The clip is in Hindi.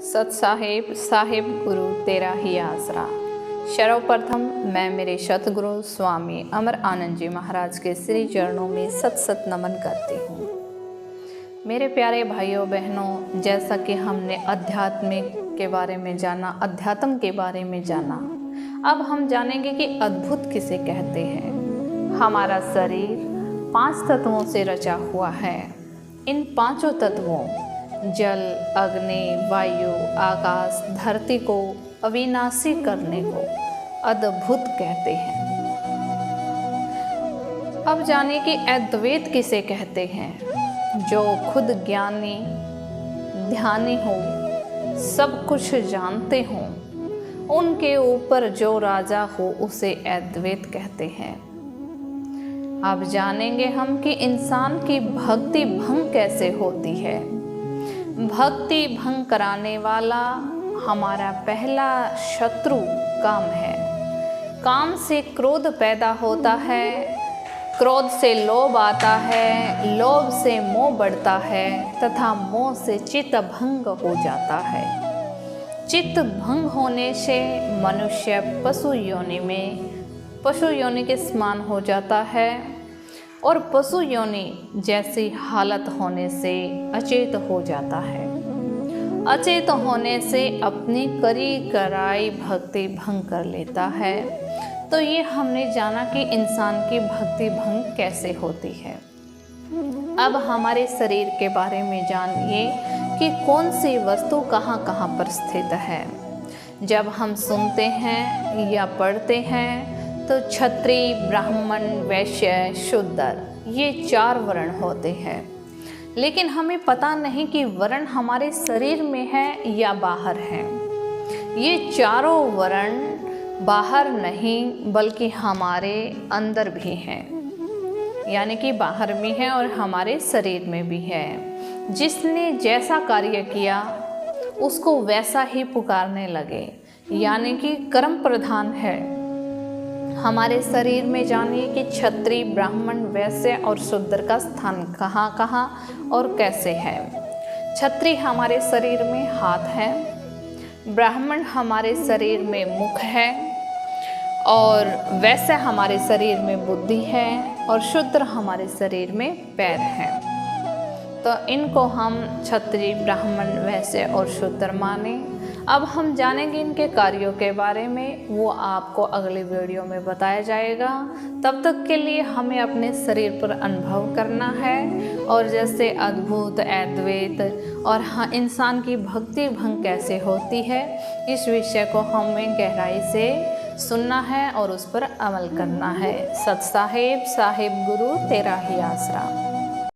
सत साहेब साहेब गुरु तेरा ही आसरा। सर्वप्रथम मैं मेरे सतगुरु स्वामी अमर आनंद जी महाराज के श्री चरणों में सत सत नमन करती हूँ। मेरे प्यारे भाइयों बहनों, जैसा कि हमने अध्यात्मिक के बारे में जाना, अध्यात्म के बारे में जाना, अब हम जानेंगे कि अद्भुत किसे कहते हैं। हमारा शरीर 5 तत्वों से रचा हुआ है। इन 5 तत्वों जल, अग्नि, वायु, आकाश, धरती को अविनाशी करने को अद्भुत कहते हैं। अब जानिए कि अद्वैत किसे कहते हैं। जो खुद ज्ञानी ध्यानी हो, सब कुछ जानते हों, उनके ऊपर जो राजा हो उसे अद्वैत कहते हैं। अब जानेंगे हम कि इंसान की भक्ति भंग कैसे होती है। भक्ति भंग कराने वाला हमारा पहला शत्रु काम है। काम से क्रोध पैदा होता है, क्रोध से लोभ आता है, लोभ से मोह बढ़ता है तथा मोह से चित्त भंग हो जाता है। चित्त भंग होने से मनुष्य पशु योनि के समान हो जाता है और पशु योनि जैसी हालत होने से अचेत हो जाता है। अचेत होने से अपनी करी कराई भक्ति भंग कर लेता है। तो ये हमने जाना कि इंसान की भक्ति भंग कैसे होती है। अब हमारे शरीर के बारे में जानिए कि कौन सी वस्तु कहाँ कहाँ पर स्थित है। जब हम सुनते हैं या पढ़ते हैं तो क्षत्रिय, ब्राह्मण, वैश्य, शूद्र, ये 4 वर्ण होते हैं। लेकिन हमें पता नहीं कि वर्ण हमारे शरीर में है या बाहर है। ये चारों वर्ण बाहर नहीं बल्कि हमारे अंदर भी हैं, यानी कि बाहर भी है और हमारे शरीर में भी है। जिसने जैसा कार्य किया उसको वैसा ही पुकारने लगे, यानी कि कर्म प्रधान है। हमारे शरीर में जानिए कि क्षत्रिय, ब्राह्मण, वैश्य और शूद्र का स्थान कहाँ कहाँ और कैसे है। क्षत्रिय हमारे शरीर में हाथ है, ब्राह्मण हमारे शरीर में मुख है और वैश्य हमारे शरीर में बुद्धि है और शूद्र हमारे शरीर में पैर है। तो इनको हम क्षत्रिय, ब्राह्मण, वैश्य और शूद्र माने। अब हम जानेंगे इनके कार्यों के बारे में, वो आपको अगली वीडियो में बताया जाएगा। तब तक के लिए हमें अपने शरीर पर अनुभव करना है और जैसे अद्भुत, अद्वैत और हाँ इंसान की भक्ति भंग कैसे होती है, इस विषय को हमें गहराई से सुनना है और उस पर अमल करना है। सत साहेब साहेब गुरु तेरा ही आसरा।